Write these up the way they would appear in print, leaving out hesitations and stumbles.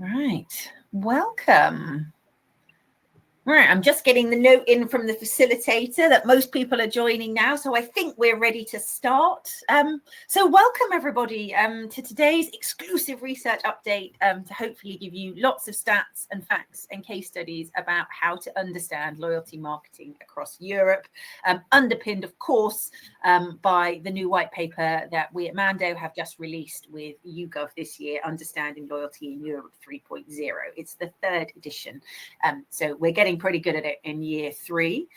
Right, welcome. Right, I'm just getting the note in from the facilitator that most people are joining now, so I think we're ready to start. So welcome everybody to today's exclusive research update to hopefully give you lots of stats and facts and case studies about how to understand loyalty marketing across Europe, underpinned of course by the new white paper that we at Mando have just released with YouGov this year, Understanding Loyalty in Europe 3.0. It's the 3rd edition, so we're getting pretty good at it in year 3.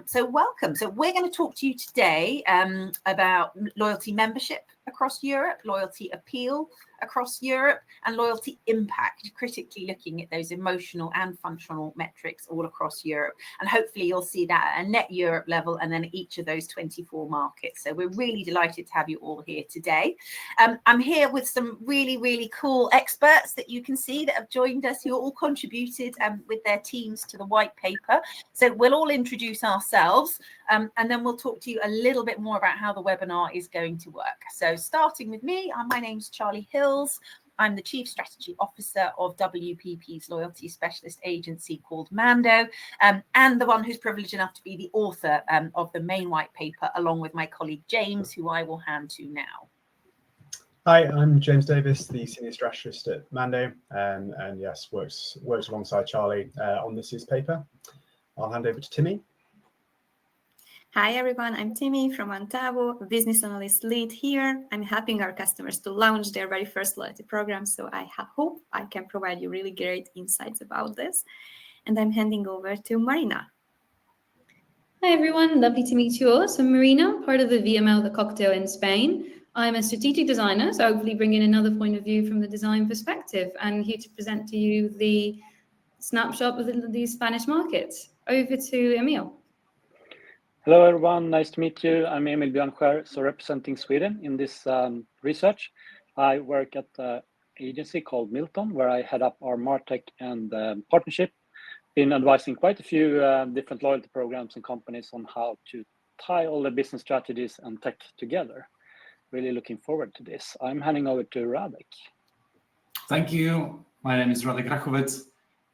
So welcome. So we're going to talk to you today about loyalty membership across Europe, loyalty appeal across Europe, and loyalty impact, critically looking at those emotional and functional metrics all across Europe. And hopefully you'll see that at a net Europe level and then each of those 24 markets. So we're really delighted to have you all here today. I'm here with some really cool experts that you can see that have joined us, who all contributed with their teams to the white paper. So we'll all introduce ourselves and then we'll talk to you a little bit more about how the webinar is going to work. So starting with me, my name's Charlie Hill. I'm the Chief Strategy Officer of WPP's loyalty specialist agency called Mando, and the one who's privileged enough to be the author of the main white paper, along with my colleague James, who I will hand to now. Hi, I'm James Davis, the Senior Strategist at Mando, and yes, works alongside Charlie on this year's paper. I'll hand over to Timi. Hi everyone, I'm Timi from Antavo, business analyst lead here. I'm helping our customers to launch their very first loyalty program, so I hope I can provide you really great insights about this. And I'm handing over to Marina. Hi everyone, lovely to meet you all. So Marina, part of the VML, the cocktail in Spain. I'm a strategic designer, so hopefully bring in another point of view from the design perspective, and here to present to you the snapshot of the Spanish market. Over to Emil. Hello everyone, nice to meet you. I'm Emil Björnskär, so representing Sweden in this research. I work at an agency called Miltton, where I head up our MarTech and partnership, been advising quite a few different loyalty programs and companies on how to tie all the business strategies and tech together. Really looking forward to this. I'm handing over to Radek. Thank you. My name is Radek Hrachovec.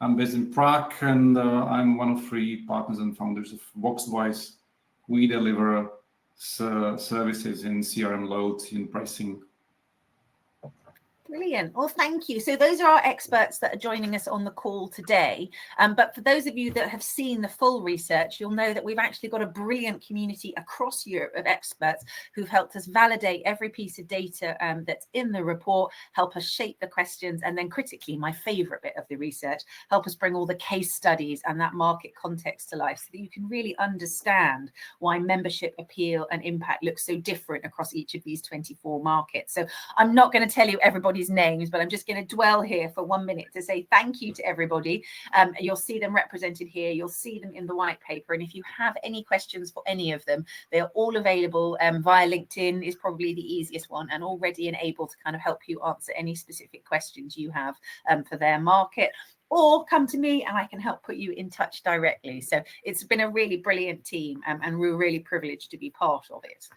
I'm based in Prague, and I'm one of 3 partners and founders of Voxwise. We deliver services in CRM loads, in pricing. Brilliant. Well, thank you. So those are our experts that are joining us on the call today. But for those of you that have seen the full research, you'll know that we've actually got a brilliant community across Europe of experts who've helped us validate every piece of data that's in the report, help us shape the questions, and then critically, my favorite bit of the research, help us bring all the case studies and that market context to life so that you can really understand why membership appeal and impact looks so different across each of these 24 markets. So I'm not going to tell you everybody's names, but I'm just going to dwell here for 1 minute to say thank you to everybody. You'll see them represented here. You'll see them in the white paper. And if you have any questions for any of them, they are all available via LinkedIn is probably the easiest one, and already able to kind of help you answer any specific questions you have for their market. Or come to me and I can help put you in touch directly. So it's been a really brilliant team and we're really privileged to be part of it.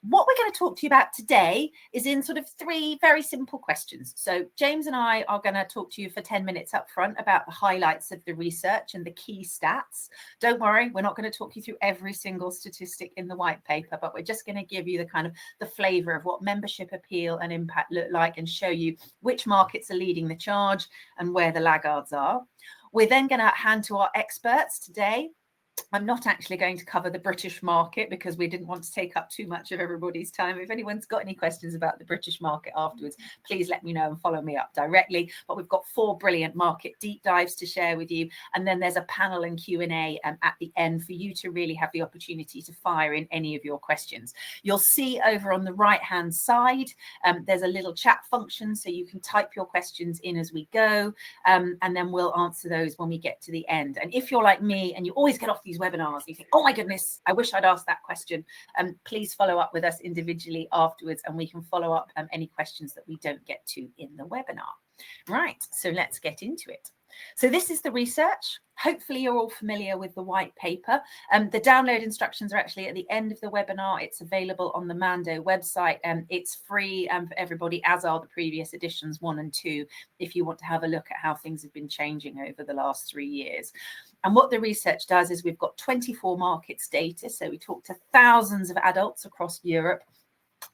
What we're going to talk to you about today is in sort of 3 very simple questions. So James and I are going to talk to you for 10 minutes up front about the highlights of the research and the key stats. Don't worry, we're not going to talk you through every single statistic in the white paper, but we're just going to give you the kind of the flavor of what membership appeal and impact look like and show you which markets are leading the charge and where the laggards are. We're then going to hand to our experts today. I'm not actually going to cover the British market because we didn't want to take up too much of everybody's time. If anyone's got any questions about the British market afterwards, please let me know and follow me up directly. But we've got 4 brilliant market deep dives to share with you. And then there's a panel and Q&A at the end for you to really have the opportunity to fire in any of your questions. You'll see over on the right-hand side, there's a little chat function so you can type your questions in as we go. And then we'll answer those when we get to the end. And if you're like me and you always get off these webinars and you think, oh my goodness, I wish I'd asked that question, please follow up with us individually afterwards and we can follow up any questions that we don't get to in the webinar. Right, so let's get into it. So this is the research. Hopefully you're all familiar with the white paper. The download instructions are actually at the end of the webinar. It's available on the Mando website, and it's free for everybody, as are the previous editions 1 and 2, if you want to have a look at how things have been changing over the last 3 years. And what the research does is we've got 24 markets data. So we talk to thousands of adults across Europe.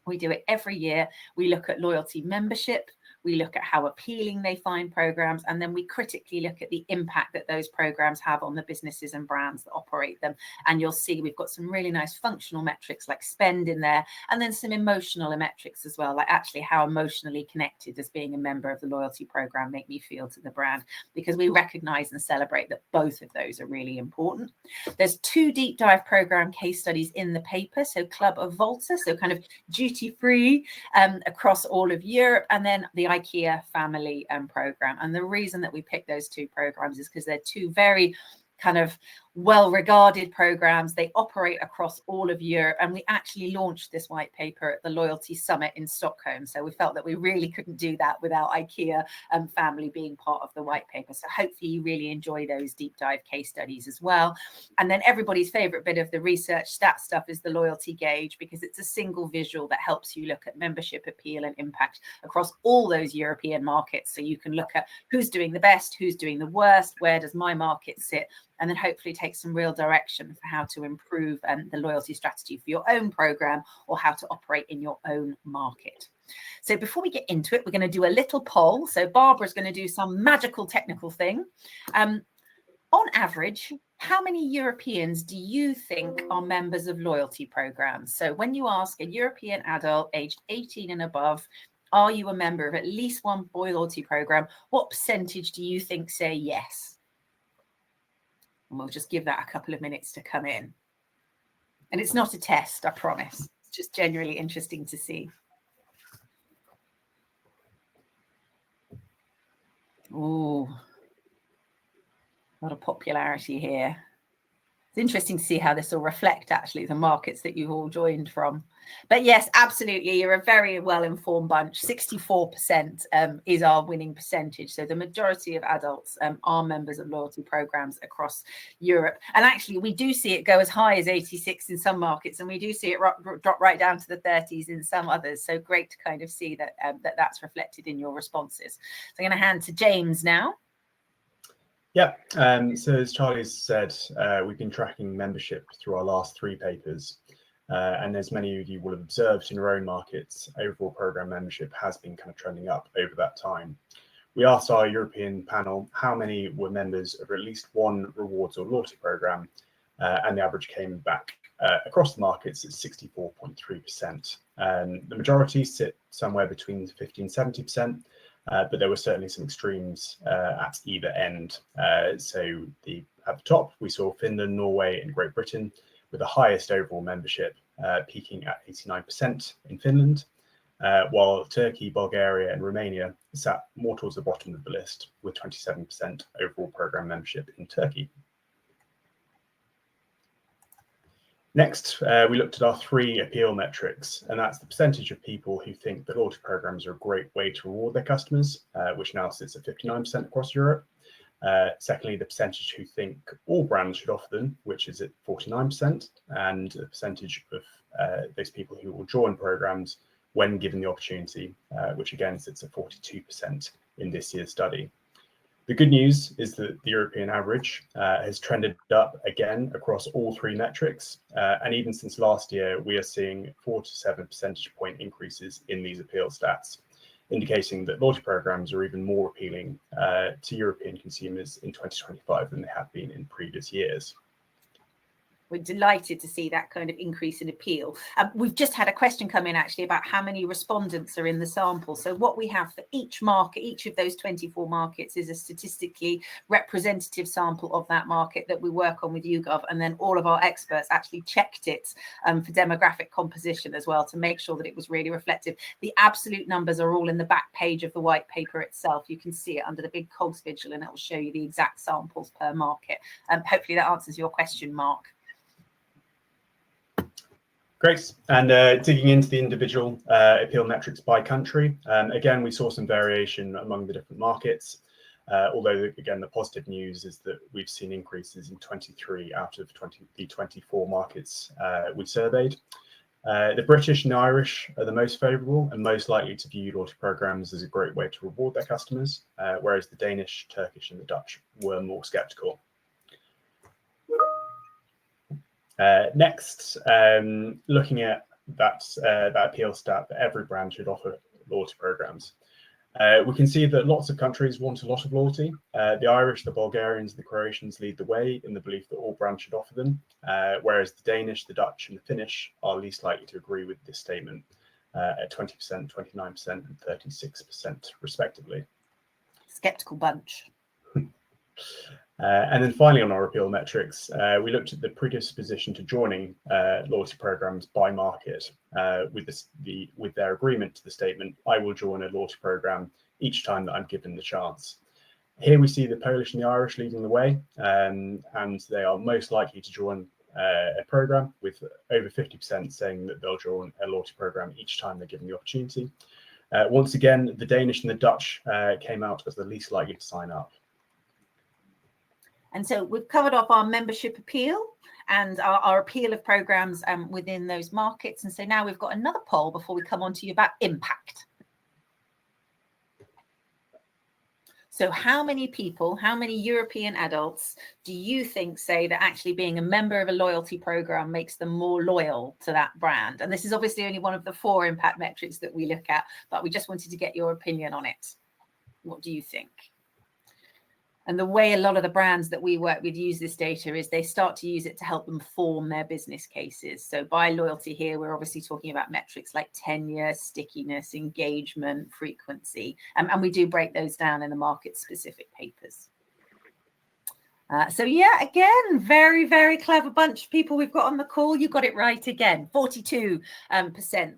We do it every year. We look at loyalty membership. We look at how appealing they find programs, and then we critically look at the impact that those programs have on the businesses and brands that operate them. And you'll see we've got some really nice functional metrics like spend in there, and then some emotional metrics as well, like actually how emotionally connected does being a member of the loyalty program make me feel to the brand, because we recognize and celebrate that both of those are really important. There's 2 deep dive program case studies in the paper. So Club of Volta, so kind of duty free across all of Europe, and then the IKEA family program. And the reason that we picked those 2 programs is because they're 2 very kind of well-regarded programs. They operate across all of Europe, and we actually launched this white paper at the Loyalty Summit in Stockholm. So we felt that we really couldn't do that without IKEA family being part of the white paper. So hopefully you really enjoy those deep dive case studies as well. And then everybody's favorite bit of the research stat stuff is the loyalty gauge, because it's a single visual that helps you look at membership appeal and impact across all those European markets. So you can look at who's doing the best, who's doing the worst, where does my market sit, and then hopefully take some real direction for how to improve the loyalty strategy for your own program, or how to operate in your own market. So before we get into it, we're going to do a little poll. So Barbara's going to do some magical technical thing. On average, how many Europeans do you think are members of loyalty programs? So when you ask a European adult aged 18 and above, are you a member of at least one loyalty program, what percentage do you think say yes? And we'll just give that a couple of minutes to come in. And it's not a test, I promise. It's just genuinely interesting to see. Oh, a lot of popularity here. It's interesting to see how this will reflect actually the markets that you've all joined from. But yes, absolutely, you're a very well-informed bunch. 64% is our winning percentage. So the majority of adults are members of loyalty programs across Europe. And actually, we do see it go as high as 86 in some markets, and we do see it drop right down to the 30s in some others. So great to kind of see that that's reflected in your responses. So I'm going to hand to James now. Yeah, so as Charlie's said, we've been tracking membership through our last 3 papers. And as many of you will have observed in your own markets, overall program membership has been kind of trending up over that time. We asked our European panel how many were members of at least one rewards or loyalty program, and the average came back across the markets at 64.3%. The majority sit somewhere between 50 and 70%. But there were certainly some extremes at either end. So at the top, we saw Finland, Norway, and Great Britain with the highest overall membership, peaking at 89% in Finland, while Turkey, Bulgaria, and Romania sat more towards the bottom of the list with 27% overall program membership in Turkey. Next, we looked at our 3 appeal metrics, and that's the percentage of people who think that loyalty programs are a great way to reward their customers, which now sits at 59% across Europe. Secondly, the percentage who think all brands should offer them, which is at 49%, and the percentage of those people who will join programs when given the opportunity, which again sits at 42% in this year's study. The good news is that the European average has trended up again across all 3 metrics. And even since last year, we are seeing 4 to 7 percentage point increases in these appeal stats, indicating that loyalty programs are even more appealing to European consumers in 2025 than they have been in previous years. We're delighted to see that kind of increase in appeal. We've just had a question come in actually about how many respondents are in the sample. So what we have for each market, each of those 24 markets, is a statistically representative sample of that market that we work on with YouGov. And then all of our experts actually checked it for demographic composition as well to make sure that it was really reflective. The absolute numbers are all in the back page of the white paper itself. You can see it under the big cogs vigil, and it will show you the exact samples per market. Hopefully that answers your question, Mark. Great. And digging into the individual appeal metrics by country, again, we saw some variation among the different markets. Although, again, the positive news is that we've seen increases in 23 out of the 24 markets we surveyed. The British and Irish are the most favourable and most likely to view loyalty programmes as a great way to reward their customers, whereas the Danish, Turkish and the Dutch were more sceptical. Next, looking at that appeal stat that every brand should offer loyalty programmes. We can see that lots of countries want a lot of loyalty. The Irish, the Bulgarians, the Croatians lead the way in the belief that all brands should offer them, whereas the Danish, the Dutch and the Finnish are least likely to agree with this statement at 20%, 29% and 36% respectively. Skeptical bunch. And then finally on our appeal metrics, we looked at the predisposition to joining loyalty programs by market with their agreement to the statement, I will join a loyalty program each time that I'm given the chance. Here we see the Polish and the Irish leading the way, and they are most likely to join a program, with over 50% saying that they'll join a loyalty program each time they're given the opportunity. Once again, the Danish and the Dutch came out as the least likely to sign up. And so we've covered off our membership appeal and our appeal of programs within those markets. And so now we've got another poll before we come on to you about impact. So how many people, how many European adults do you think say that actually being a member of a loyalty program makes them more loyal to that brand? And this is obviously only one of the 4 impact metrics that we look at, but we just wanted to get your opinion on it. What do you think? And the way a lot of the brands that we work with use this data is they start to use it to help them form their business cases. So by loyalty here, we're obviously talking about metrics like tenure, stickiness, engagement, frequency. And we do break those down in the market specific papers. So yeah, again, very, very clever bunch of people we've got on the call. You got it right again. 42%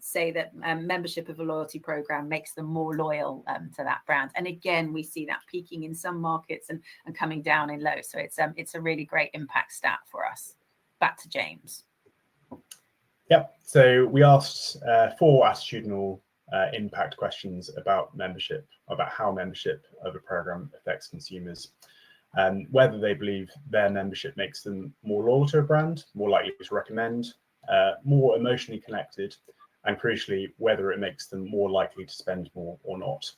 say that membership of a loyalty program makes them more loyal to that brand. And again, we see that peaking in some markets and coming down in low. So it's a really great impact stat for us. Back to James. Yep. So we asked 4 attitudinal impact questions about membership, about how membership of a program affects consumers. Whether they believe their membership makes them more loyal to a brand, more likely to recommend, more emotionally connected, and crucially, whether it makes them more likely to spend more or not.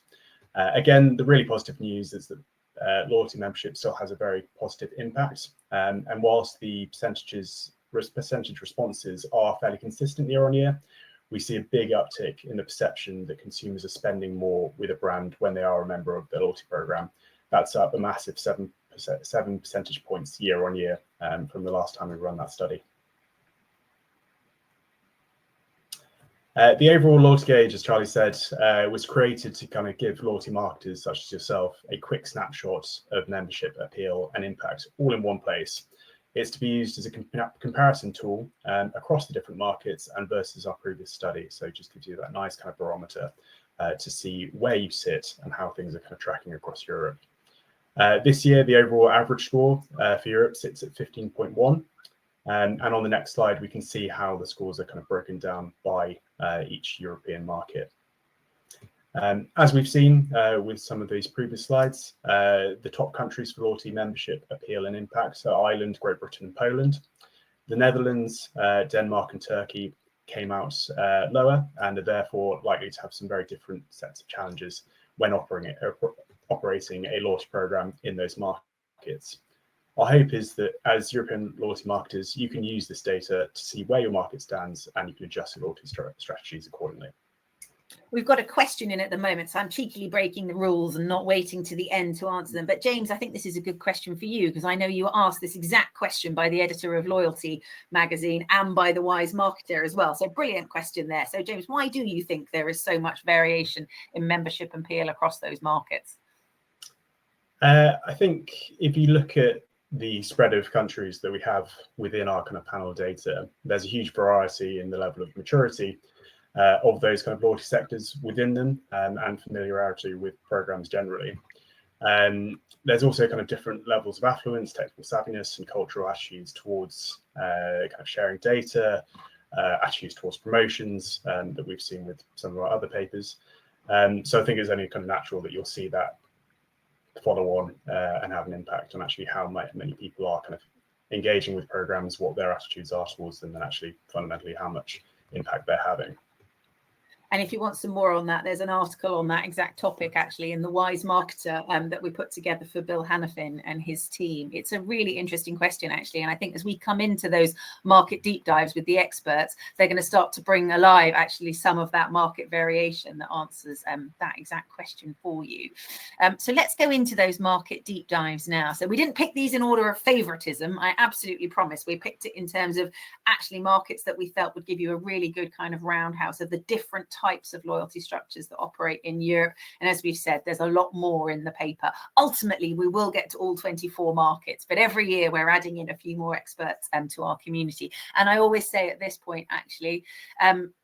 Again, the really positive news is that loyalty membership still has a very positive impact. And whilst the percentage responses are fairly consistent year on year, we see a big uptick in the perception that consumers are spending more with a brand when they are a member of the loyalty program. That's up a massive 7 percentage points year on year from the last time we ran that study. The overall loyalty gauge, as Charlie said, was created to kind of give loyalty marketers such as yourself a quick snapshot of membership appeal and impact all in one place. It's to be used as a comparison tool across the different markets and versus our previous study. So it just gives you that nice kind of barometer to see where you sit and how things are kind of tracking across Europe. This year, the overall average score for Europe sits at 15.1. And on the next slide, we can see how the scores are kind of broken down by each European market. As we've seen with some of these previous slides, the top countries for loyalty membership appeal and impact are Ireland, Great Britain and Poland. The Netherlands, Denmark and Turkey came out lower and are therefore likely to have some very different sets of challenges when operating a loyalty program in those markets. Our hope is that as European loyalty marketers, you can use this data to see where your market stands and you can adjust your loyalty strategies accordingly. We've got a question in at the moment, so I'm cheekily breaking the rules and not waiting to the end to answer them. But James, I think this is a good question for you because I know you were asked this exact question by the editor of Loyalty magazine and by the Wise Marketer as well. So brilliant question there. So James, why do you think there is so much variation in membership and appeal across those markets? I think if you look at the spread of countries that we have within our kind of panel data, there's a huge variety in the level of maturity of those kind of loyalty sectors within them and familiarity with programs generally. There's also kind of different levels of affluence, technical savviness and cultural attitudes towards kind of sharing data, attitudes towards promotions that we've seen with some of our other papers. So I think it's only kind of natural that you'll see that follow on and have an impact on actually how many people are kind of engaging with programs, what their attitudes are towards them, and actually fundamentally how much impact they're having. And if you want some more on that, there's an article on that exact topic actually in The Wise Marketer that we put together for Bill Hanafin and his team. It's a really interesting question actually. And I think as we come into those market deep dives with the experts, they're going to start to bring alive actually some of that market variation that answers that exact question for you. So let's go into those market deep dives now. So we didn't pick these in order of favoritism. I absolutely promise. We picked it in terms of actually markets that we felt would give you a really good kind of roundhouse of the different types of loyalty structures that operate in Europe. And as we've said, there's a lot more in the paper. Ultimately, we will get to all 24 markets, but every year we're adding in a few more experts to our community. And I always say at this point, actually,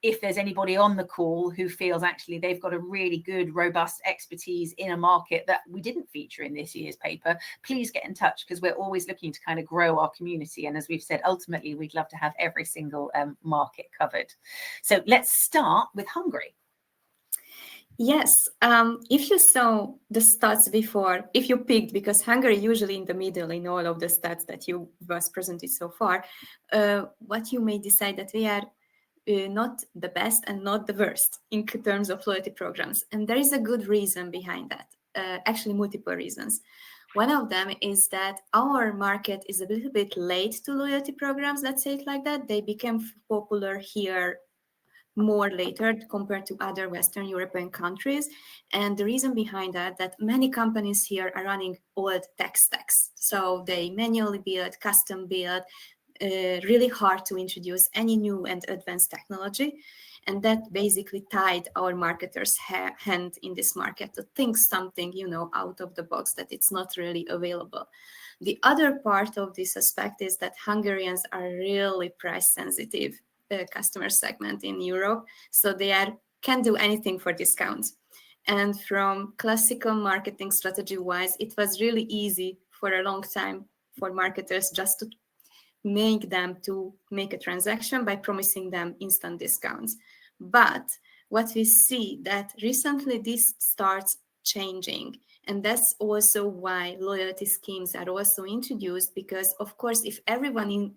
if there's anybody on the call who feels actually they've got a really good, robust expertise in a market that we didn't feature in this year's paper, please get in touch, because we're always looking to kind of grow our community. And as we've said, ultimately, we'd love to have every single market covered. So let's start with Hungary. Yes, if you saw the stats before, if you picked, because Hungary usually in the middle in all of the stats that you was presented so far, what you may decide that we are not the best and not the worst in terms of loyalty programs. And there is a good reason behind that, actually multiple reasons. One of them is that our market is a little bit late to loyalty programs, let's say it like that. They became popular here more later compared to other Western European countries. And the reason behind that many companies here are running old tech stacks. So they manually build, custom build, really hard to introduce any new and advanced technology. And that basically tied our marketers' hand in this market to think something, out of the box, that it's not really available. The other part of this aspect is that Hungarians are really price sensitive customer segment in Europe, so they can do anything for discounts. And from classical marketing strategy wise, it was really easy for a long time for marketers just to make a transaction by promising them instant discounts. But what we see that recently this starts changing. And that's also why loyalty schemes are also introduced, because of course, if everyone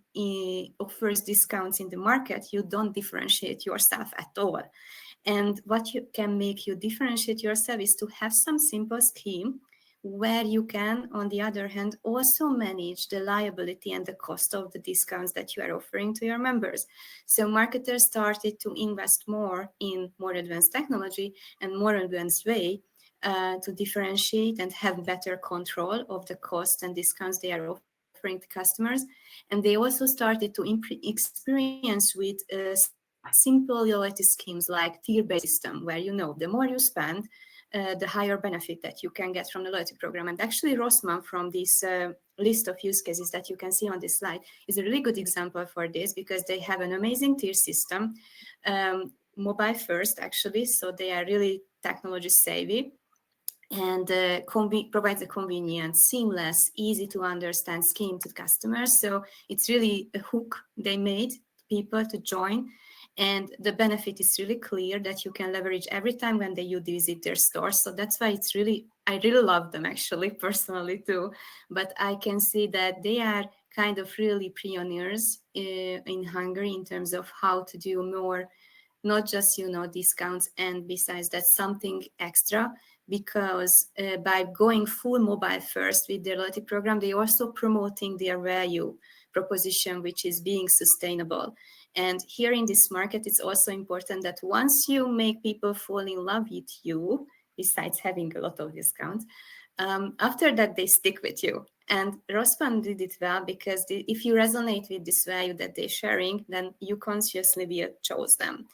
offers discounts in the market, you don't differentiate yourself at all. And what can make you differentiate yourself is to have some simple scheme where you can, on the other hand, also manage the liability and the cost of the discounts that you are offering to your members. So marketers started to invest more in more advanced technology and more advanced way to differentiate and have better control of the costs and discounts they are offering to customers. And they also started to experience with simple loyalty schemes like tier-based system, where the more you spend, the higher benefit that you can get from the loyalty program. And actually Rossmann, from this list of use cases that you can see on this slide, is a really good example for this, because they have an amazing tier system, mobile first actually, so they are really technology savvy, and provides a convenient, seamless, easy to understand scheme to customers. So it's really a hook they made people to join. And the benefit is really clear that you can leverage every time when you visit their stores. So that's why I really love them actually, personally too. But I can see that they are kind of really pioneers in Hungary in terms of how to do more, not just, discounts, and besides that, something extra. Because by going full mobile first with their loyalty program, they also promoting their value proposition, which is being sustainable. And here in this market, it's also important that once you make people fall in love with you, besides having a lot of discounts, after that, they stick with you. And Rossmann did it well, because if you resonate with this value that they're sharing, then you consciously will choose them.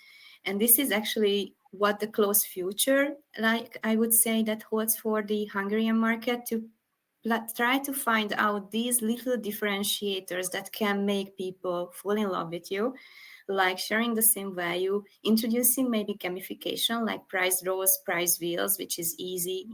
And this is actually what the close future, like I would say, that holds for the Hungarian market, to try to find out these little differentiators that can make people fall in love with you, like sharing the same value, introducing maybe gamification like prize draws, prize wheels, which is easy,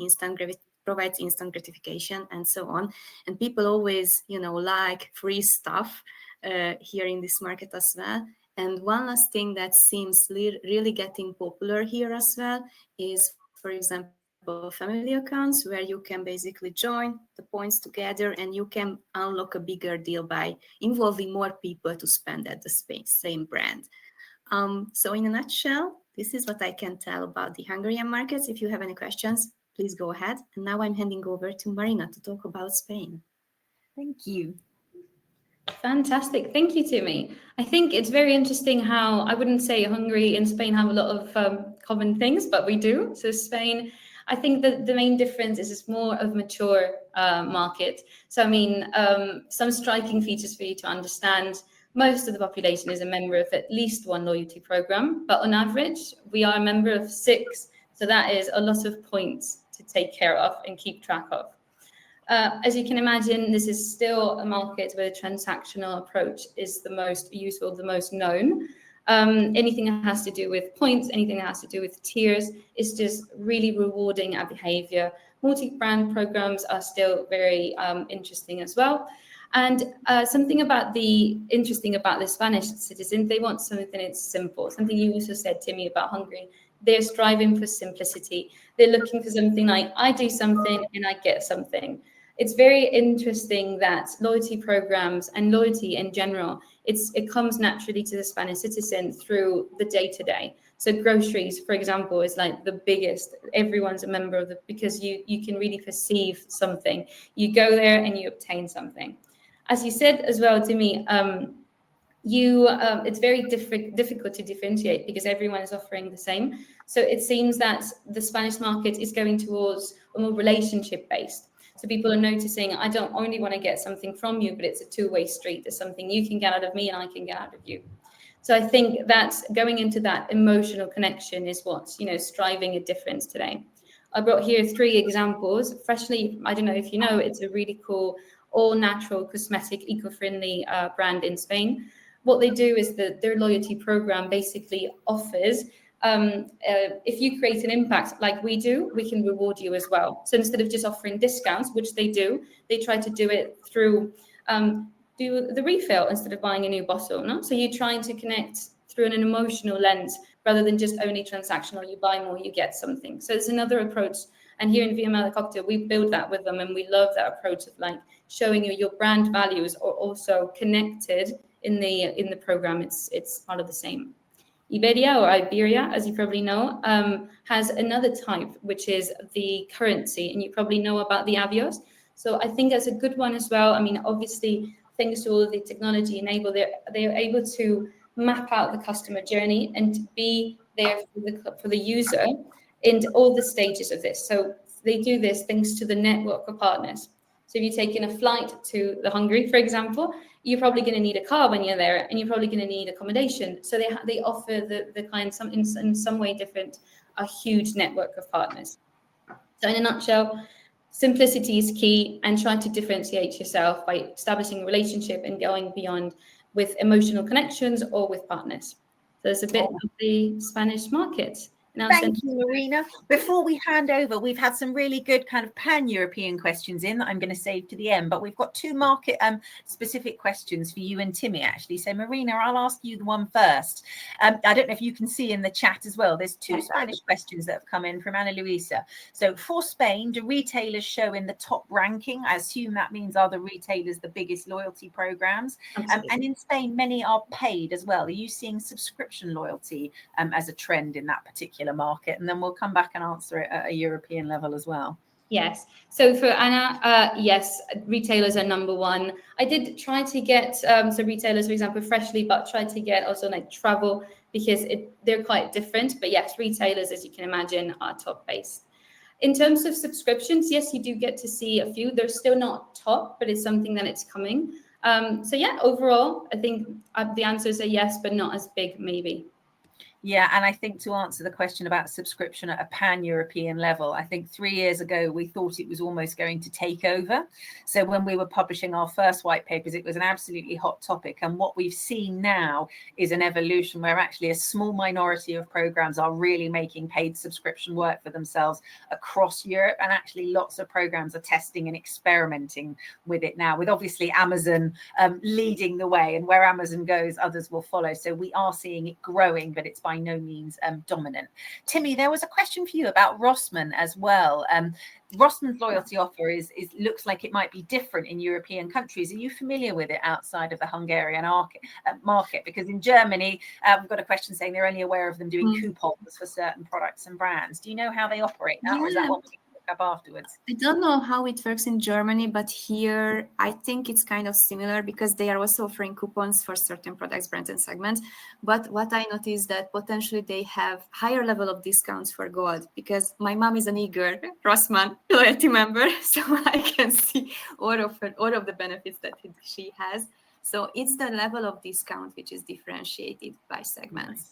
provides instant gratification, and so on. And people always, like free stuff here in this market as well. And one last thing that seems really getting popular here as well is, for example, family accounts where you can basically join the points together and you can unlock a bigger deal by involving more people to spend at the same brand. So in a nutshell, this is what I can tell about the Hungarian markets. If you have any questions, please go ahead. And now I'm handing over to Marina to talk about Spain. Thank you. Fantastic. Thank you, Timi. I think it's very interesting how I wouldn't say Hungary and Spain have a lot of common things, but we do. So Spain, I think that the main difference is it's more of a mature market. So, I mean, some striking features for you to understand. Most of the population is a member of at least one loyalty program, but on average, we are a member of 6. So that is a lot of points to take care of and keep track of. As you can imagine, this is still a market where the transactional approach is the most useful, the most known. Anything that has to do with points, anything that has to do with tiers is just really rewarding our behavior. Multi-brand programs are still very interesting as well. And something interesting about the Spanish citizens, they want something that's simple. Something you also said, Timi, about Hungary. They're striving for simplicity. They're looking for something like, I do something and I get something. It's very interesting that loyalty programs and loyalty in general, it comes naturally to the Spanish citizen through the day-to-day. So groceries, for example, is like the biggest. Everyone's a member of because you can really perceive something. You go there and you obtain something. As you said as well, Timi, it's very difficult to differentiate because everyone is offering the same. So it seems that the Spanish market is going towards a more relationship-based. So people are noticing, I don't only want to get something from you, but it's a two-way street. There's something you can get out of me and I can get out of you. So I think that going into that emotional connection is what's, striving a difference today. I brought here 3 examples. Freshly, I don't know if you know, it's a really cool all-natural cosmetic, eco-friendly brand in Spain. What they do is that their loyalty program basically offers, if you create an impact like we do, we can reward you as well. So instead of just offering discounts, which they do, they try to do it through do the refill instead of buying a new bottle. No? So you're trying to connect through an emotional lens rather than just only transactional. You buy more, you get something. So it's another approach. And here in VML the Cocktail, we build that with them, and we love that approach of like showing you your brand values are also connected in the program. It's part of the same. Iberia, or Iberia, as you probably know, has another type, which is the currency, and you probably know about the avios. So I think that's a good one as well. I mean, obviously, thanks to all of the technology enabled, they're able to map out the customer journey and be there for the user in all the stages of this. So they do this thanks to the network of partners. So if you're taking a flight to Hungary, for example, you're probably going to need a car when you're there, and you're probably going to need accommodation. So they offer the client in some way different, a huge network of partners. So in a nutshell, simplicity is key, and try to differentiate yourself by establishing a relationship and going beyond with emotional connections or with partners. So there's a bit of the Spanish market. Now, thank you, Marina. Before we hand over, we've had some really good kind of pan-European questions in that I'm going to save to the end, but we've got 2 market specific questions for you and Timi, actually. So Marina, I'll ask you the one first. I don't know if you can see in the chat as well, there's 2 Spanish questions that have come in from Ana Luisa. So for Spain, do retailers show in the top ranking? I assume that means are the retailers the biggest loyalty programs? And in Spain, many are paid as well. Are you seeing subscription loyalty as a trend in that particular market? And then we'll come back and answer it at a European level as well. Yes. So for Anna, yes, retailers are number 1. I did try to get so retailers, for example, Freshly, but tried to get also like travel because they're quite different. But yes, retailers, as you can imagine, are top based. In terms of subscriptions, yes, you do get to see a few. They're still not top, but it's something that it's coming. So yeah, overall, I think the answers are yes, but not as big, maybe. Yeah, and I think to answer the question about subscription at a pan-European level, I think 3 years ago, we thought it was almost going to take over. So when we were publishing our first white papers, it was an absolutely hot topic. And what we've seen now is an evolution where actually a small minority of programs are really making paid subscription work for themselves across Europe. And actually lots of programs are testing and experimenting with it now, with obviously Amazon leading the way. And where Amazon goes, others will follow. So we are seeing it growing, but it's by by no means dominant. Timi, there was a question for you about Rossmann as well. Rossmann's loyalty offer looks like it might be different in European countries. Are you familiar with it outside of the Hungarian market? Because in Germany, we've got a question saying they're only aware of them doing coupons for certain products and brands. Do you know how they operate now, or is that what we can look up afterwards? I don't know how it works in Germany, but here I think it's kind of similar because they are also offering coupons for certain products, brands, and segments. But what I noticed that potentially they have higher level of discounts for gold, because my mom is an eager Rossmann loyalty member, so I can see all of the benefits that she has. So it's the level of discount which is differentiated by segments. Nice.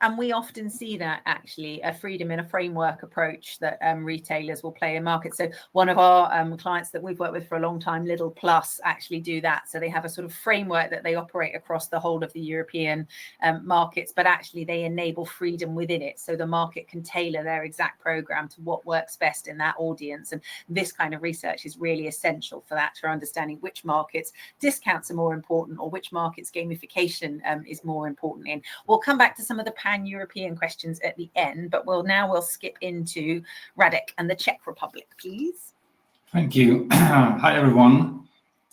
And we often see that actually a freedom in a framework approach that retailers will play in markets. So one of our clients that we've worked with for a long time, Lidl Plus, actually do that. So they have a sort of framework that they operate across the whole of the European markets, but actually they enable freedom within it. So the market can tailor their exact program to what works best in that audience. And this kind of research is really essential for that, for understanding which markets discounts are more important or which markets gamification is more important in. We'll come back to some of the pan-European questions at the end, but we'll skip into Radek and the Czech Republic, please. Thank you. Hi, everyone.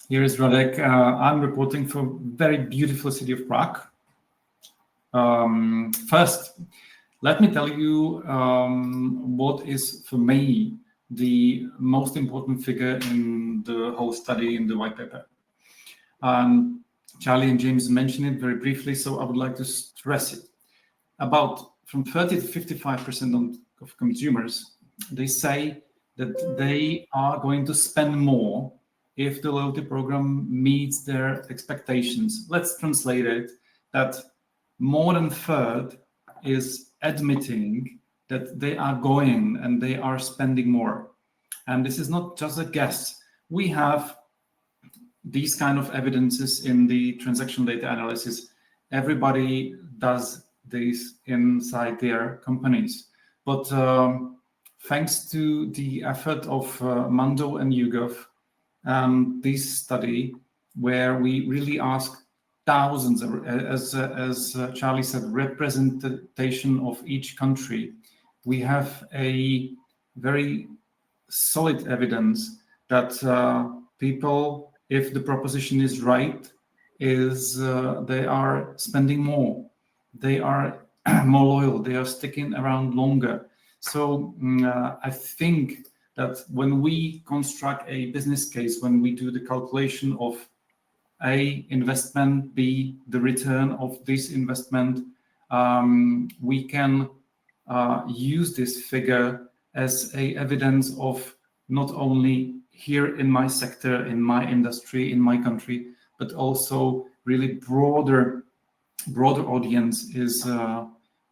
Here is Radek. I'm reporting from very beautiful city of Prague. First, let me tell you what is, for me, the most important figure in the whole study in the white paper. Charlie and James mentioned it very briefly, so I would like to stress it. About from 30 to 55% of consumers, they say that they are going to spend more if the loyalty program meets their expectations. Let's translate it, that more than a third is admitting that they are going and they are spending more. And this is not just a guess. We have these kind of evidences in the transaction data analysis. Everybody does this inside their companies. But thanks to the effort of Mando and YouGov, this study, where we really ask thousands, as Charlie said, representation of each country, we have a very solid evidence that people, if the proposition is right, they are spending more. They are more loyal, they are sticking around longer. So I think that when we construct a business case, when we do the calculation of A, investment, B, the return of this investment, we can use this figure as a evidence of not only here in my sector, in my industry, in my country, but also really broader audience is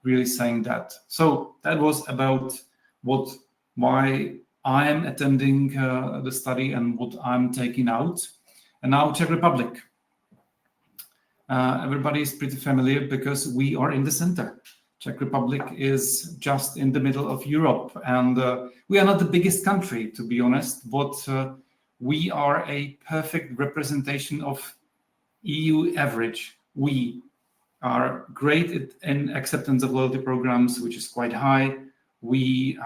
really saying that. So that was about why I am attending the study and what I'm taking out. And now Czech Republic. Everybody is pretty familiar because we are in the center. Czech Republic is just in the middle of Europe, and we are not the biggest country, to be honest, but we are a perfect representation of EU average. We are great in acceptance of loyalty programs, which is quite high. We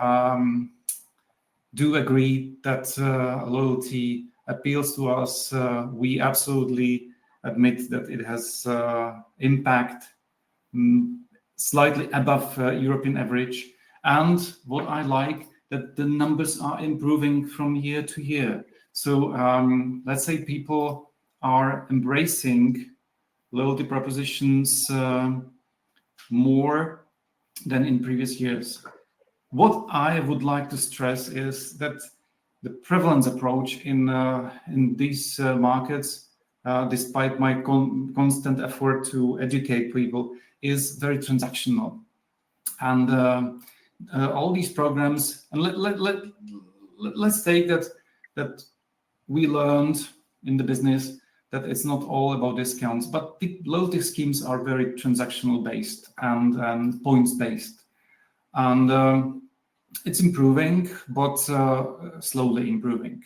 do agree that loyalty appeals to us. We absolutely admit that it has impact slightly above European average. And what I like, that the numbers are improving from year to year. So let's say people are embracing loyalty propositions more than in previous years. What I would like to stress is that the prevalence approach in these markets, despite my constant effort to educate people, is very transactional. And all these programs, and let's take that we learned in the business that it's not all about discounts, but the loyalty schemes are very transactional based and points based. And it's improving, but slowly improving.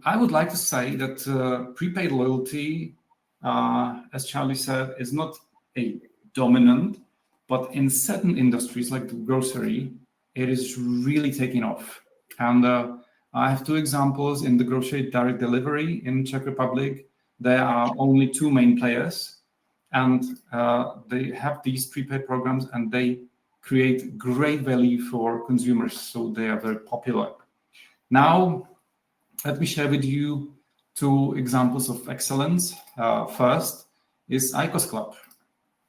I would like to say that prepaid loyalty, as Charlie said, is not a dominant, But in certain industries like the grocery, it is really taking off. And I have 2 examples in the grocery direct delivery in Czech Republic. There are only 2 main players, and they have these prepaid programs, and they create great value for consumers. So they are very popular. Now, let me share with you 2 examples of excellence. First is IQOS Club.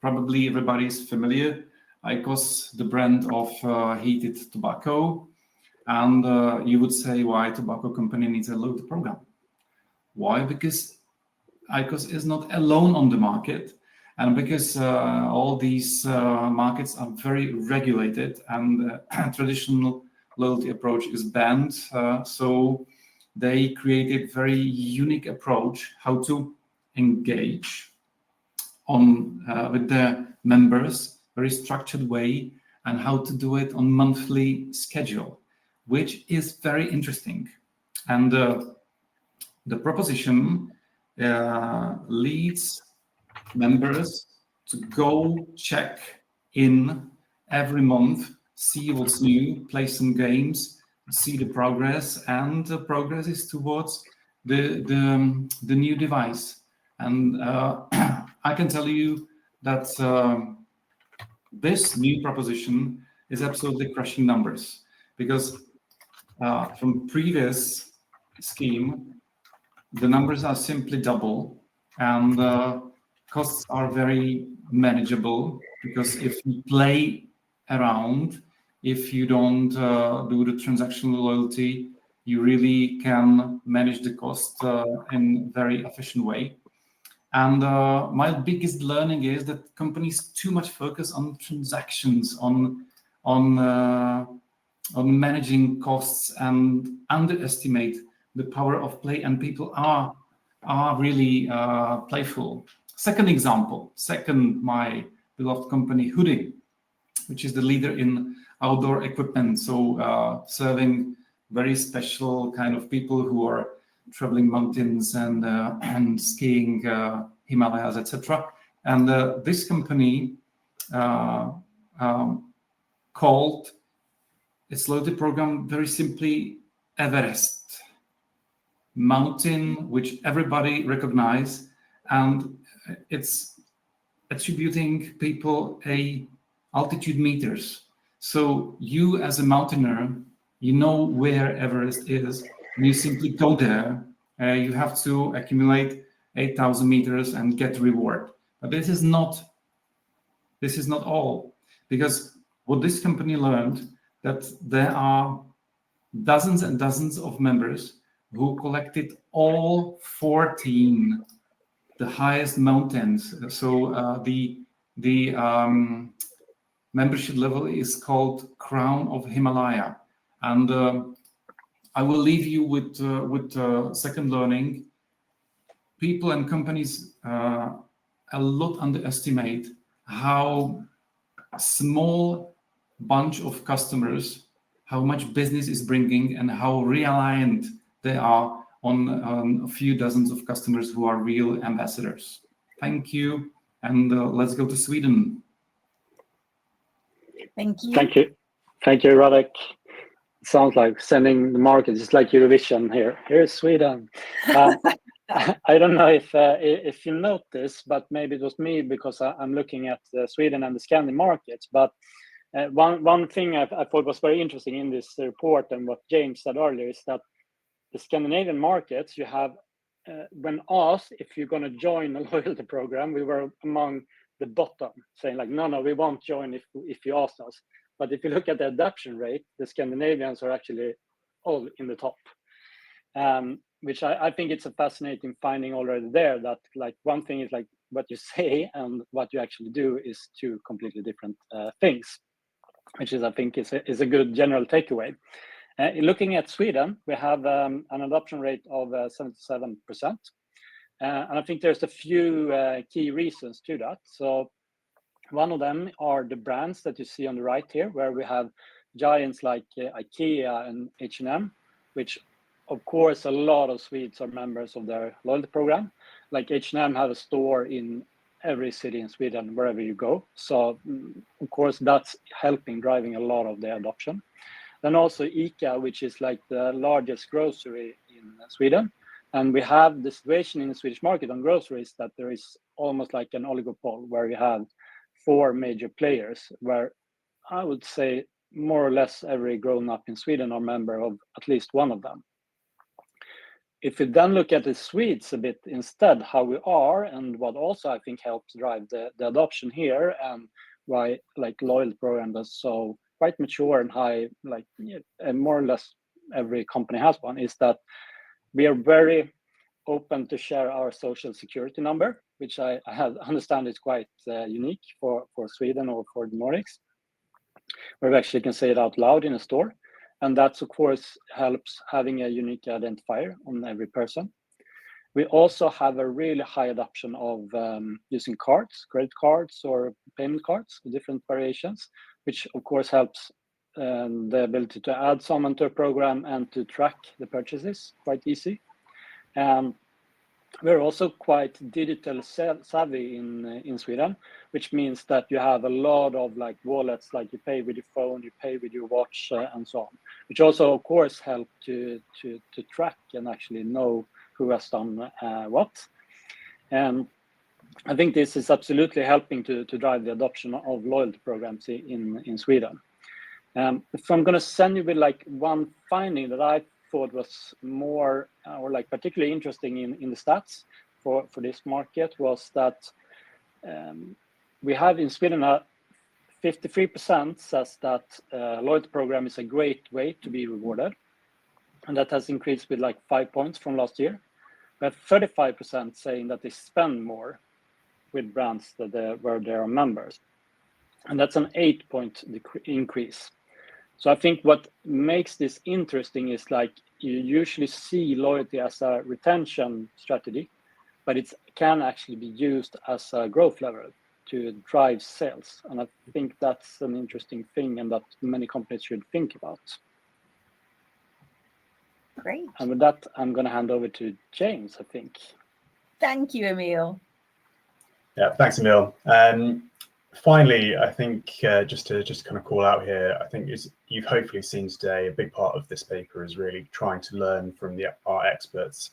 Probably everybody is familiar. IQOS, the brand of heated tobacco. And you would say, why tobacco company needs a loyalty program? Why? Because IQOS is not alone on the market, and because all these markets are very regulated, and traditional loyalty approach is banned. So they created very unique approach how to engage on with their members, very structured way, and how to do it on monthly schedule, which is very interesting. And the proposition leads members to go check in every month, see what's new, play some games, see the progress, and the progress is towards the new device. And I can tell you that this new proposition is absolutely crushing numbers, because from previous scheme, the numbers are simply double, and costs are very manageable, because if you play around, if you don't do the transactional loyalty, you really can manage the cost in a very efficient way. And my biggest learning is that companies too much focus on transactions, on managing costs, and underestimate the power of play, and people are really playful. Second example, my beloved company Hudy, which is the leader in outdoor equipment, so serving very special kind of people who are traveling mountains and skiing Himalayas, etc. And this company called its loyalty program very simply Everest, mountain which everybody recognize, and it's attributing people a altitude meters. So you as a mountaineer, you know where Everest is, and you simply go there. You have to accumulate 8,000 meters and get reward. But this is not all, because what this company learned, that there are dozens and dozens of members who collected all 14 the highest mountains. So the membership level is called Crown of Himalaya, and I will leave you with second learning. People and companies a lot underestimate how small bunch of customers, how much business is bringing, and how reliant they are on a few dozens of customers who are real ambassadors. Thank you, and let's go to Sweden. Thank you. Thank you, Radek. Sounds like sending the market. It's like Eurovision here. Here's Sweden. I don't know if you noticed, but maybe it was me, because I'm looking at Sweden and the Scandinavian markets. But one thing I thought was very interesting in this report, and what James said earlier, is that the Scandinavian markets, you have, when asked if you're going to join a loyalty program, we were among the bottom, saying like, no, we won't join if you ask us. But if you look at the adoption rate, the Scandinavians are actually all in the top, which I think it's a fascinating finding already there, that like one thing is like what you say and what you actually do is 2 completely different things, which is, I think, is a good general takeaway. Looking at Sweden, we have an adoption rate of 77%. And I think there's a few key reasons to that. So one of them are the brands that you see on the right here, where we have giants like IKEA and H&M, which of course a lot of Swedes are members of their loyalty program. Like H&M have a store in every city in Sweden, wherever you go. So of course, that's helping driving a lot of the adoption. Then also ICA, which is like the largest grocery in Sweden. And we have the situation in the Swedish market on groceries that there is almost like an oligopoly where you have 4 major players, where I would say more or less every grown-up in Sweden are member of at least one of them. If we then look at the Swedes a bit instead, how we are, and what also I think helps drive the adoption here, and why like loyalty program is so quite mature and high, like and more or less every company has one, is that we are very open to share our social security number, which I understand is quite unique for Sweden or for the Nordics, where we actually can say it out loud in a store. And that's, of course, helps having a unique identifier on every person. We also have a really high adoption of using cards, credit cards or payment cards, different variations, which of course helps the ability to add someone to a program and to track the purchases quite easy. We're also quite digital savvy in Sweden, which means that you have a lot of like wallets, like you pay with your phone, you pay with your watch, and so on, which also of course help to track and actually know who has done what. And I think this is absolutely helping to drive the adoption of loyalty programs in Sweden. If I'm going to send you with like one finding that I thought was more or like particularly interesting in the stats for this market, was that we have in Sweden 53% says that loyalty program is a great way to be rewarded, and that has increased with like 5 points from last year. We have 35% saying that they spend more with brands where they are members, and that's an 8-point increase. So I think what makes this interesting is like you usually see loyalty as a retention strategy, but it can actually be used as a growth lever to drive sales. And I think that's an interesting thing and that many companies should think about. Great. And with that, I'm going to hand over to James, I think. Thank you, Emil. Yeah, thanks, Emil. Finally, I think just to kind of call out here, I think you've hopefully seen today a big part of this paper is really trying to learn from our experts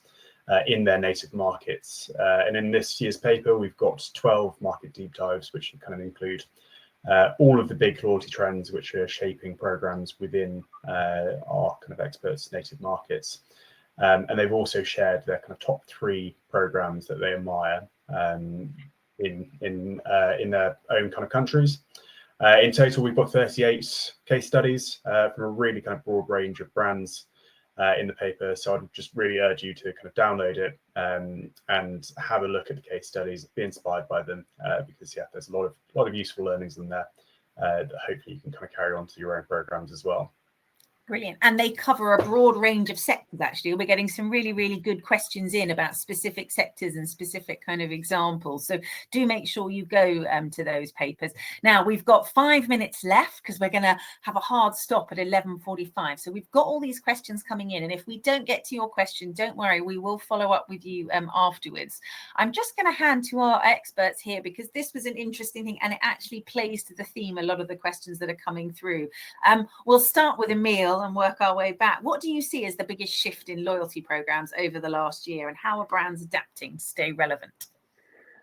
in their native markets. And in this year's paper, we've got 12 market deep dives, which kind of include all of the big loyalty trends which are shaping programs within our kind of experts' native markets. And they've also shared their kind of top 3 programs that they admire in their own kind of countries. In total, we've got 38 case studies from a really kind of broad range of brands in the paper. So I'd just really urge you to kind of download it and have a look at the case studies, be inspired by them, because yeah, there's a lot of useful learnings in there that hopefully you can kind of carry on to your own programs as well. Brilliant. And they cover a broad range of sectors, actually. We're getting some really, really good questions in about specific sectors and specific kind of examples. So do make sure you go to those papers. Now, we've got 5 minutes left because we're going to have a hard stop at 11:45. So we've got all these questions coming in. And if we don't get to your question, don't worry, we will follow up with you afterwards. I'm just going to hand to our experts here because this was an interesting thing and it actually plays to the theme, a lot of the questions that are coming through. We'll start with Emil and work our way back. What do you see as the biggest shift in loyalty programs over the last year, and how are brands adapting to stay relevant?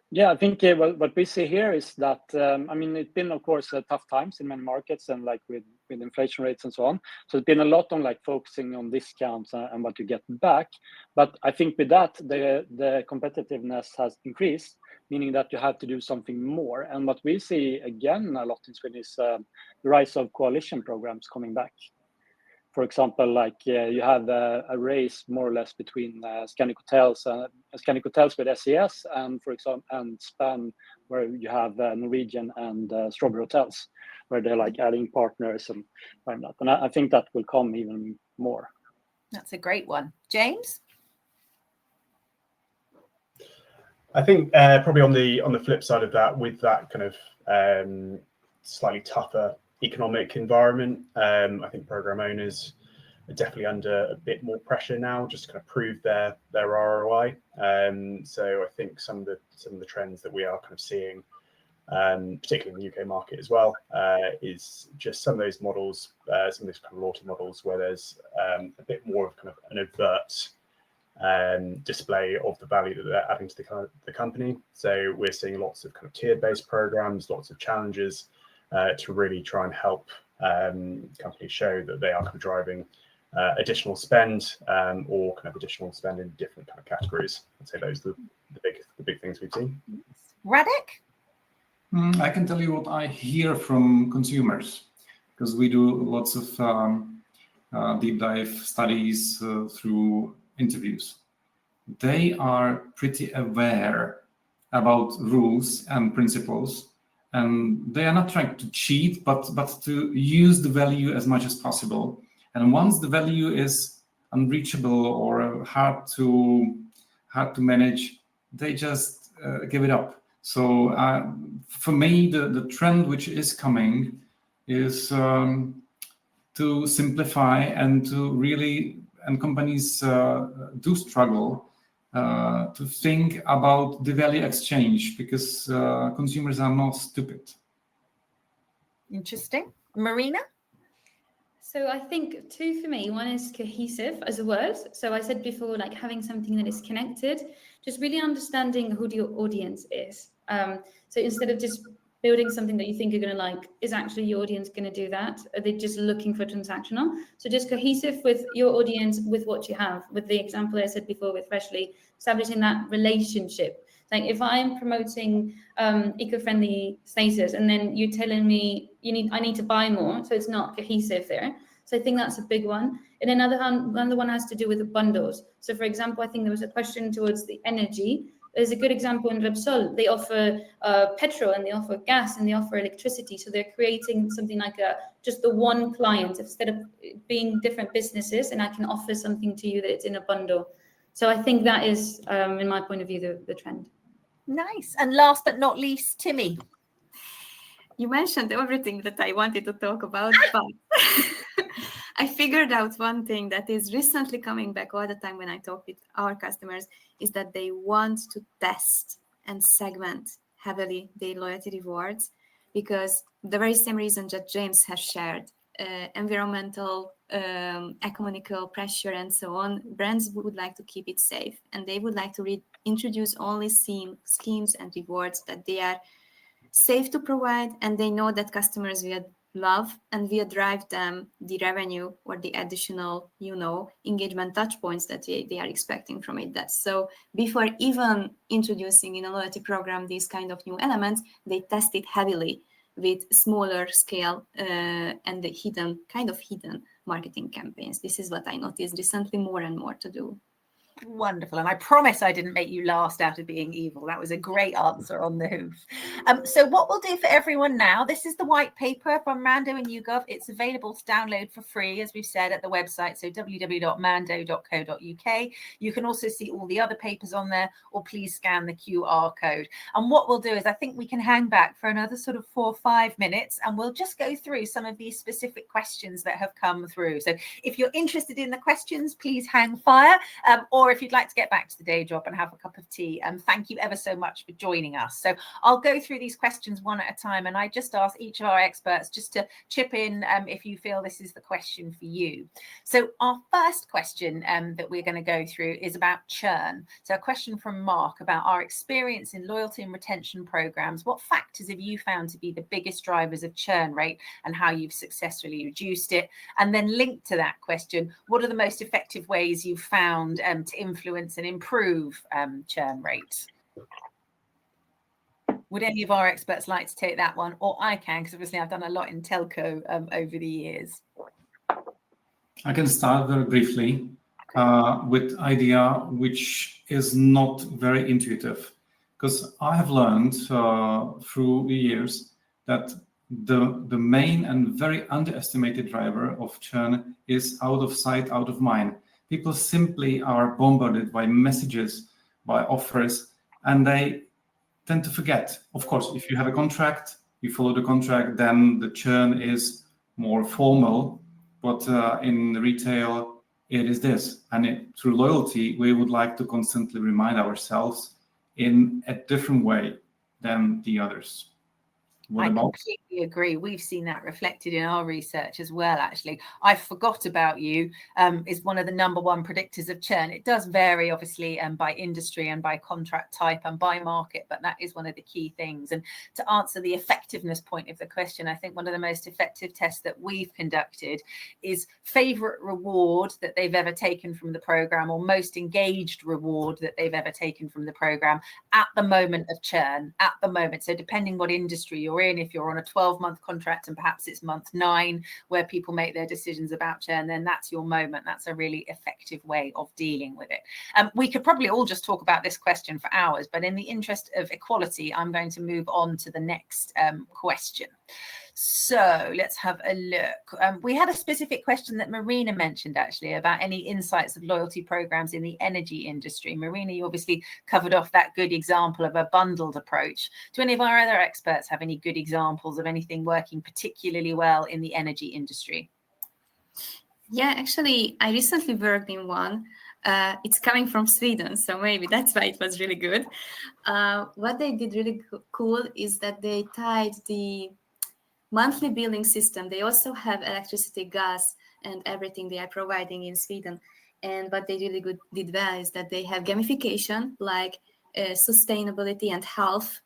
Yeah, I think what we see here is that, I mean, it's been, of course, tough times in many markets and like with inflation rates and so on. So it's been a lot on like focusing on discounts and what you get back. But I think with that, the competitiveness has increased, meaning that you have to do something more. And what we see again a lot in Sweden is the rise of coalition programs coming back. For example, like you have a race more or less between Scandic Hotels with SES and, for example, and Span, where you have Norwegian and Strawberry Hotels, where they're like adding partners and that. And I think that will come even more. That's a great one. James? I think probably on the flip side of that, with that kind of slightly tougher economic environment, I think program owners are definitely under a bit more pressure now, just to kind of prove their ROI. So I think some of the trends that we are kind of seeing, particularly in the UK market as well, is just some of those models, some of those kind of loyalty models where there's a bit more of kind of an overt display of the value that they're adding to the company. So we're seeing lots of kind of tiered-based programs, lots of challenges to really try and help companies show that they are kind of driving additional spend or kind of additional spend in different kind of categories. I'd say those are the big things we've seen. Radek? I can tell you what I hear from consumers, because we do lots of deep dive studies through interviews. They are pretty aware about rules and principles, and they are not trying to cheat, but to use the value as much as possible. And once the value is unreachable or hard to manage, they just give it up. So for me, the trend which is coming is to simplify and to really, and companies do struggle to think about the value exchange, because consumers are not stupid. Interesting. Marina? So I think two for me. One is cohesive as a word. So I said before, like having something that is connected, just really understanding who your audience is. So instead of just building something that you think you're going to like, is actually your audience going to do that? Are they just looking for transactional? So just cohesive with your audience, with what you have. With the example I said before with Freshly, establishing that relationship. Like if I'm promoting eco-friendly status and then you're telling me I need to buy more, so it's not cohesive there. So I think that's a big one. And another one has to do with the bundles. So for example, I think there was a question towards the energy. There's a good example in Repsol. They offer petrol and they offer gas and they offer electricity. So they're creating something like just the one client instead of being different businesses, and I can offer something to you that it's in a bundle. So I think that is, in my point of view, the trend. Nice. And last but not least, Timi. You mentioned everything that I wanted to talk about, but I figured out one thing that is recently coming back all the time when I talk with our customers, is that they want to test and segment heavily their loyalty rewards, because the very same reason that James has shared, environmental, economical pressure and so on, brands would like to keep it safe, and they would like to introduce only schemes and rewards that they are safe to provide, and they know that customers will love and will drive them the revenue or the additional, engagement touch points that they are expecting from it. So before even introducing in a loyalty program these kind of new elements, they test it heavily with smaller scale and the hidden marketing campaigns. This is what I noticed recently more and more to do. Wonderful. And I promise I didn't make you last out of being evil. That was a great answer on the hoof. So what we'll do for everyone now, this is the white paper from Mando and YouGov. It's available to download for free, as we've said, at the website. So www.mando.co.uk. You can also see all the other papers on there, or please scan the QR code. And what we'll do is I think we can hang back for another sort of 4 or 5 minutes, and we'll just go through some of these specific questions that have come through. So if you're interested in the questions, please hang fire, or if you'd like to get back to the day job and have a cup of tea, thank you ever so much for joining us. So I'll go through these questions one at a time, and I just ask each of our experts just to chip in if you feel this is the question for you. So our first question that we're going to go through is about churn. So a question from Mark about our experience in loyalty and retention programs. What factors have you found to be the biggest drivers of churn rate and how you've successfully reduced it? And then linked to that question, what are the most effective ways you've found to influence and improve churn rates? Would any of our experts like to take that one? Or I can, because obviously I've done a lot in telco over the years. I can start very briefly with idea which is not very intuitive, because I have learned through the years that the main and very underestimated driver of churn is out of sight, out of mind. People simply are bombarded by messages, by offers, and they tend to forget. Of course, if you have a contract, you follow the contract, then the churn is more formal. but in retail, it is this. And through loyalty, we would like to constantly remind ourselves in a different way than the others. I completely agree. We've seen that reflected in our research as well, actually. I forgot about you is one of the #1 predictors of churn. It does vary, obviously, by industry and by contract type and by market, but that is one of the key things. And to answer the effectiveness point of the question, I think one of the most effective tests that we've conducted is favourite reward that they've ever taken from the programme, or most engaged reward that they've ever taken from the programme at the moment of churn, at the moment. So depending what industry you're in, if you're on a 12-month contract and perhaps it's month 9 where people make their decisions about churn, then that's your moment. That's a really effective way of dealing with it. We could probably all just talk about this question for hours, but in the interest of equality, I'm going to move on to the next question. So let's have a look. We had a specific question that Marina mentioned, actually, about any insights of loyalty programs in the energy industry. Marina, you obviously covered off that good example of a bundled approach. Do any of our other experts have any good examples of anything working particularly well in the energy industry? Yeah, actually, I recently worked in one. It's coming from Sweden, so maybe that's why it was really good. What they did really cool is that they tied the monthly billing system. They also have electricity, gas, and everything they are providing in Sweden. And what they really did well is that they have gamification, like sustainability and health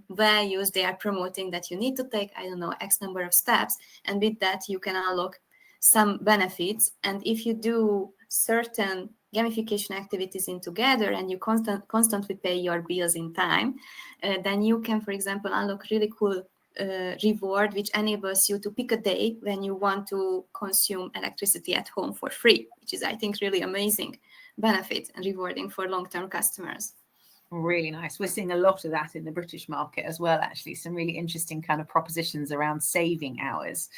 values. They are promoting that you need to take, I don't know, X number of steps. And with that, you can unlock some benefits. And if you do certain gamification activities in together and you constantly pay your bills in time, then you can, for example, unlock really cool reward, which enables you to pick a day when you want to consume electricity at home for free, which is, I think, really amazing benefit and rewarding for long-term customers. Really nice. We're seeing a lot of that in the British market as well, actually. Some really interesting kind of propositions around saving hours.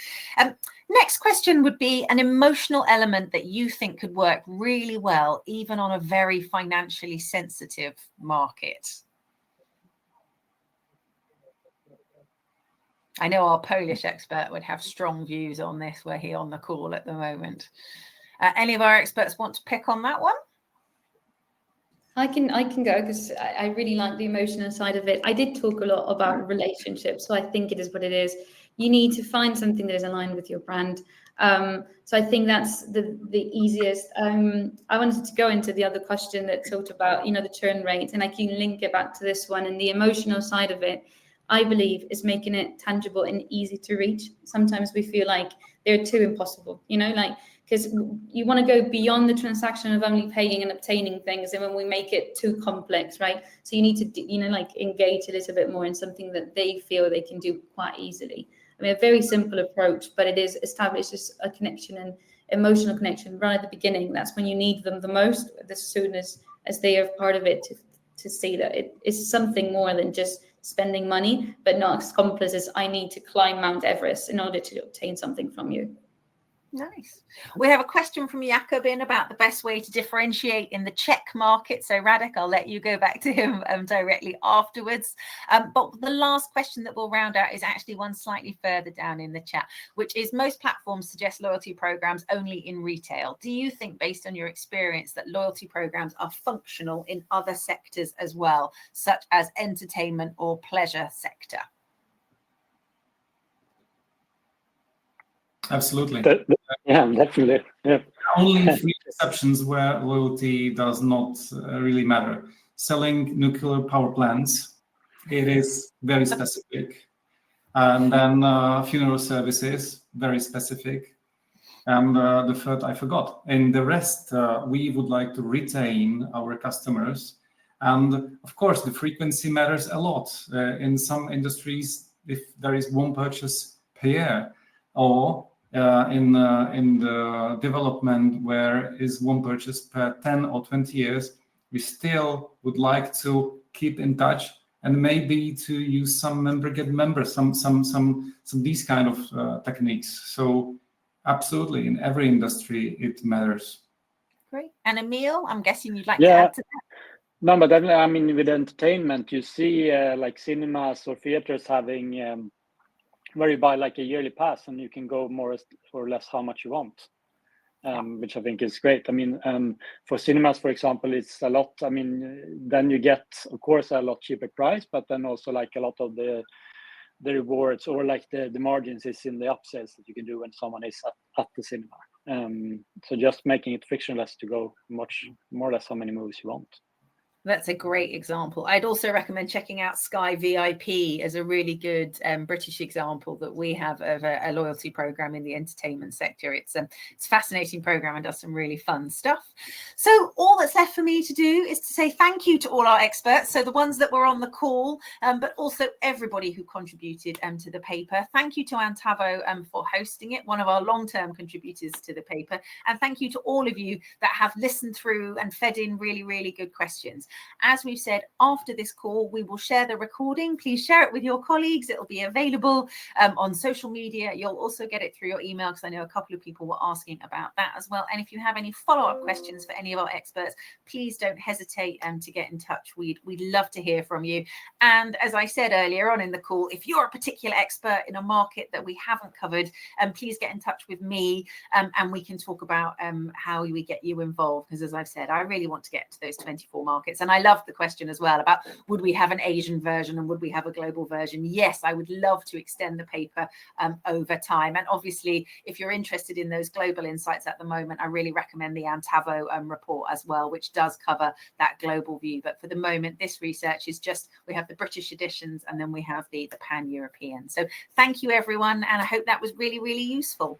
Next question would be an emotional element that you think could work really well, even on a very financially sensitive market. I know our Polish expert would have strong views on this, were he on the call at the moment. Any of our experts want to pick on that one? I can go, because I really like the emotional side of it. I did talk a lot about relationships, so I think it is what it is. You need to find something that is aligned with your brand. So I think that's the easiest. I wanted to go into the other question that talked about, the churn rate, and I can link it back to this one. And the emotional side of it, I believe, is making it tangible and easy to reach. Sometimes we feel like they're too impossible, because you want to go beyond the transaction of only paying and obtaining things, and when we make it too complex, right? So you need to, engage a little bit more in something that they feel they can do quite easily. I mean, a very simple approach, but it establishes a connection and emotional connection right at the beginning. That's when you need them the most, as soon as they are part of it, to see that it is something more than just spending money, but not as complex as I need to climb Mount Everest in order to obtain something from you. Nice. We have a question from Jakobin about the best way to differentiate in the Czech market. So Radek, I'll let you go back to him directly afterwards. But the last question that we'll round out is actually one slightly further down in the chat, which is most platforms suggest loyalty programs only in retail. Do you think, based on your experience, that loyalty programs are functional in other sectors as well, such as entertainment or pleasure sector? Absolutely. Yeah, definitely. Yeah. Only 3 exceptions where loyalty does not really matter. Selling nuclear power plants, it is very specific. And then funeral services, very specific. And the third I forgot. And the rest, we would like to retain our customers. And of course, the frequency matters a lot. In some industries, if there is one purchase per year, or in the development where is one purchase per 10 or 20 years, we still would like to keep in touch and maybe to use some member get member, some these kind of techniques. So absolutely, in every industry it matters. Great. And Emil, I'm guessing you'd like to add to that? No, but definitely, I mean, with entertainment, you see like cinemas or theaters having where you buy like a yearly pass and you can go more or less how much you want. Which I think is great. I mean, for cinemas, for example, it's a lot. I mean, then you get, of course, a lot cheaper price, but then also like a lot of the rewards or like the margins is in the upsells that you can do when someone is at the cinema. So just making it frictionless to go much more or less how many movies you want. That's a great example. I'd also recommend checking out Sky VIP as a really good British example that we have of a loyalty program in the entertainment sector. It's a fascinating program and does some really fun stuff. So all that's left for me to do is to say thank you to all our experts. So the ones that were on the call, but also everybody who contributed to the paper. Thank you to Antavo for hosting it, one of our long-term contributors to the paper. And thank you to all of you that have listened through and fed in really, really good questions. As we've said, after this call, we will share the recording. Please share it with your colleagues. It'll be available on social media. You'll also get it through your email, because I know a couple of people were asking about that as well. And if you have any follow-up questions for any of our experts, please don't hesitate to get in touch. We'd love to hear from you. And as I said earlier on in the call, if you're a particular expert in a market that we haven't covered, please get in touch with me and we can talk about how we get you involved. Because as I've said, I really want to get to those 24 markets. And I love the question as well about would we have an Asian version and would we have a global version? Yes, I would love to extend the paper over time. And obviously, if you're interested in those global insights at the moment, I really recommend the Antavo report as well, which does cover that global view. But for the moment, this research is just, we have the British editions and then we have the pan-European. So thank you, everyone. And I hope that was really, really useful.